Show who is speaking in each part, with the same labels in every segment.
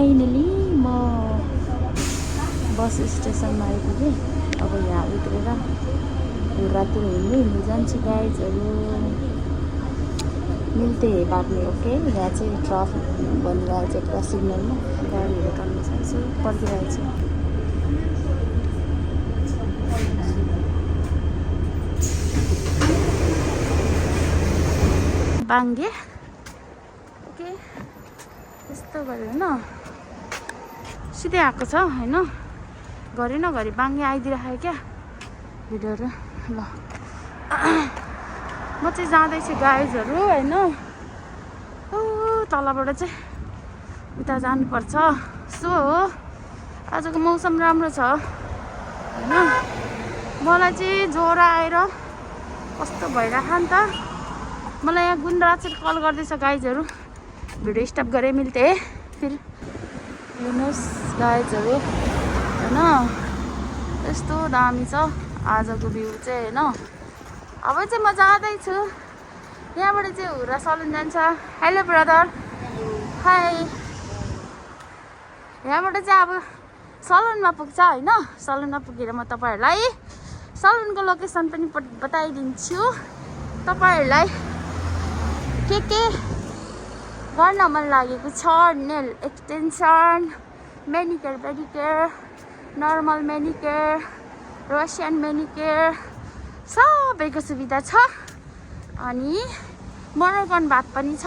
Speaker 1: Finally म बस स्टेसनमा आइपुगेँ। अब यहाँ उत्रेर रातिर हिँड्दै जान्छु गाइजहरू। मिल्ते बाद में ओके। यहाँ चाहिँ ट्राफिक बनिरहेको छ पुरा सिग्नलमा, गाडीहरू टन्ने छ। यसो पर्खिरहेको छु। बाङ्गे ओके यस्तो गऱ्यो होइन, सिधै आएको छ होइन, घरि नघरि बाङ्गे आइदिइराखेको क्या भिडियोहरू। ल म चाहिँ जाँदैछु गाइजहरू होइन, तलबाट चाहिँ उता जानुपर्छ। सो आजको मौसम राम्रो छ होइन। मलाई चाहिँ ज्वरो आएर कस्तो भइरहेको नि त। मलाई यहाँ गुन्डाचेर कल गर्दैछ गाइजहरू। भिडियो स्टप गरेँ मिल्ते फेरि हेर्नुहोस् गाइजहरू होइन, यस्तो दामी छ आजको भ्यू चाहिँ होइन। अब चाहिँ म जाँदैछु यहाँबाट चाहिँ हुरा सलुन जान्छ। Hello brother, high. यहाँबाट चाहिँ अब सलुनमा पुग्छ होइन। सलुनमा पुगेर म तपाईँहरूलाई सलुनको लोकेसन पनि बताइदिन्छु। तपाईँहरूलाई के गर्न मन लागेको छ, नेल एक्सटेन्सन, मेनिकेयर पेडिकेयर, नर्मल मेनिकेयर, रसियन मेनिकेयर सबैको सुविधा छ। अनि मोरगन भात पनि छ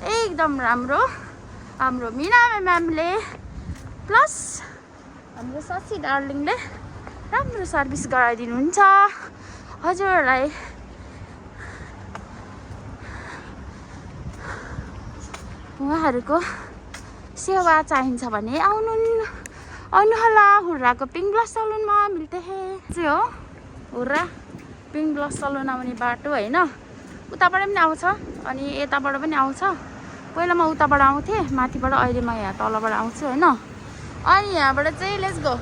Speaker 1: एकदम राम्रो। हाम्रो मिना म्यामले प्लस हाम्रो ससी डार्लिङले राम्रो सर्भिस गराइदिनुहुन्छ। हजुरहरूलाई उहाँहरूको सेवा चाहिन्छ भने आउनुहोला हुर्राको पिङ्क ग्लास सलुनमा मिल्ते हे चाहिँ हो। हुर्रा पिङ्क ग्लास सलुन आउने बाटो होइन, उताबाट पनि आउँछ अनि यताबाट पनि आउँछ। पहिला म उताबाट आउँथेँ माथिबाट, अहिले म यहाँ तलबाट आउँछु होइन। अनि यहाँबाट चाहिँ लेट्स गो,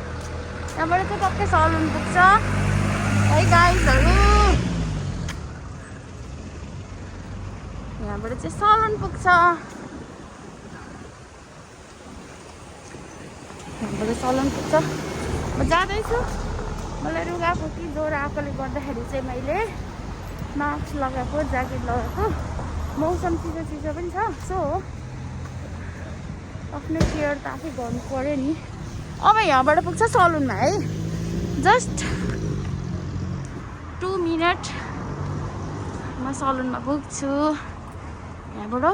Speaker 1: यहाँबाट चाहिँ पक्कै सलुन पुग्छ है गाइजहरू। यहाँबाट चाहिँ सलुन पुग्छ, यहाँबाट सलुन पुग्छ। म जाँदैछु। मलाई रुगाखोकी ज्वरो आएकोले गर्दाखेरि चाहिँ मैले मास्क लगाएको, ज्याकेट लगाएको। मौसम चिसो पनि छ, सो आफ्नो केयर त आफै गर्नु पऱ्यो नि। अब यहाँबाट पुग्छ सलुनमा है, जस्ट 2 मिनट म सलुनमा पुग्छु। यहाँबाट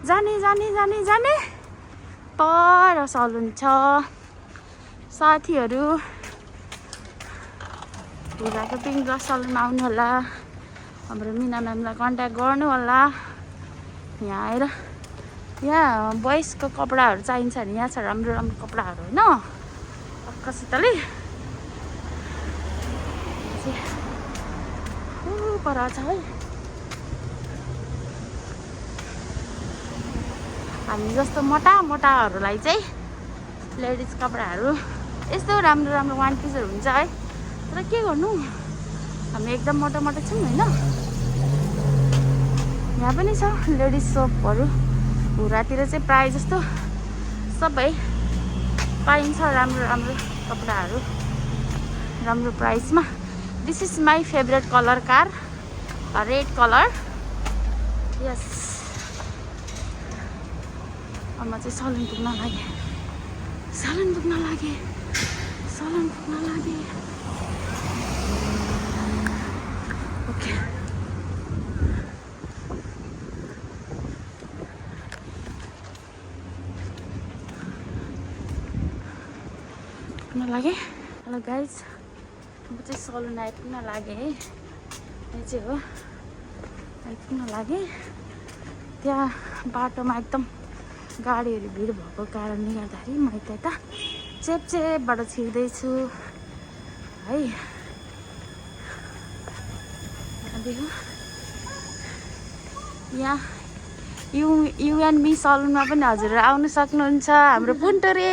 Speaker 1: जाने पर सलुन छ। साथीहरू हुर्राको पिङ्क ग्लास सलुनमा आउनु होला। हाम्रो मिना म्यामलाई कन्ट्याक्ट गर्नु होला। यहाँ आएर यहाँ बोइजको कपडाहरू चाहिन्छ भने यहाँ छ राम्रो राम्रो कपडाहरू होइन पक्कासितले। पर छ है। हामी जस्तो मोटाहरूलाई चाहिँ लेडिज कपडाहरू यस्तो राम्रो राम्रो वान पिसहरू हुन्छ है। तर के गर्नु, हामी एकदम मोटो छौँ होइन। यहाँ पनि छ लेडिज सोपहरू। हुरातिर चाहिँ प्रायः जस्तो सबै पाइन्छ राम्रो राम्रो कपडाहरू राम्रो प्राइसमा। This is my favourite colour car, red colour. Yes, अब म चाहिँ सलुन पुग्न लागेँ। ओके, पुग्न लागेँ। हेलो गाइज, म चाहिँ सलुन आइपुग्न लागेँ है। यो चाहिँ हो, आइपुग्न लागेँ। त्यहाँ बाटोमा एकदम गाडीहरू भिड भएको कारणले गर्दाखेरि म यता चेपचेपबाट छिर्दैछु है। यहाँ युएनबी सलुनमा पनि हजुरहरू आउनु सक्नुहुन्छ। हाम्रो पुन्टुरे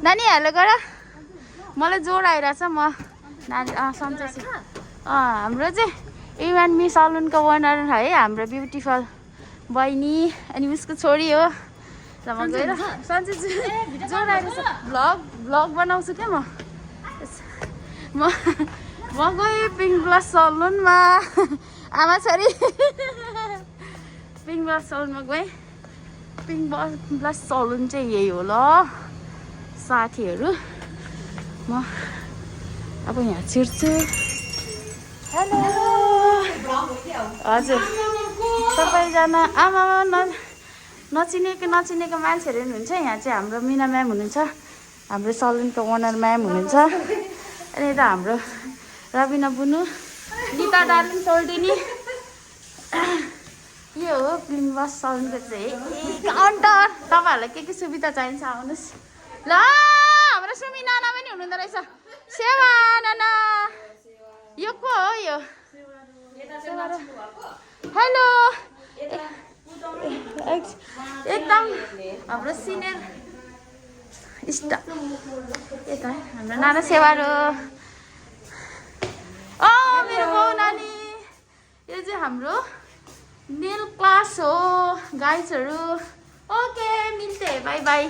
Speaker 1: नानी हेलो गर, मलाई जोड आइरहेछ। म नानी सम्झेछु। हाम्रो चाहिँ युएनबी सलुनको ओनर है हाम्रो ब्युटिफुल बहिनी, अनि उसको छोरी हो ल म गएर सन्चै छु जोरा रहेछ भ्लग बनाउँछु क्या म गएँ पिङ्क प्लस सलुनमा आमा छोरी पिङ्क प्लस सलुनमा गएँ पिङ्क प्लस सलुन चाहिँ यही हो ल साथीहरू म अब यहाँ छिर्छु हेलो हजुर सबैजना आमा नचिनेको मान्छेहरू हुनुहुन्छ यहाँ चाहिँ हाम्रो मिना म्याम हुनुहुन्छ हाम्रो सलुनको ओनर म्याम हुनुहुन्छ अनि यता हाम्रो रबिना बुनु निता डार्लिङ सोल्टिनी यो हो पिङ्क प्लस सलुनको चाहिँ काउन्टर तपाईँहरूलाई के सुविधा चाहिन्छ आउनुहोस् ल हाम्रो सुमी नाना पनि हुनुहुँदो रहेछ सेवा नाना यो को हो यो हेलो एकदम हाम्रो सिनियर स्टाफ यता हाम्रो नाना सेवारो मेरो बाउ नानी यो चाहिँ हाम्रो नेल क्लास हो गाइजहरू ओके मिल्ते बाई बाई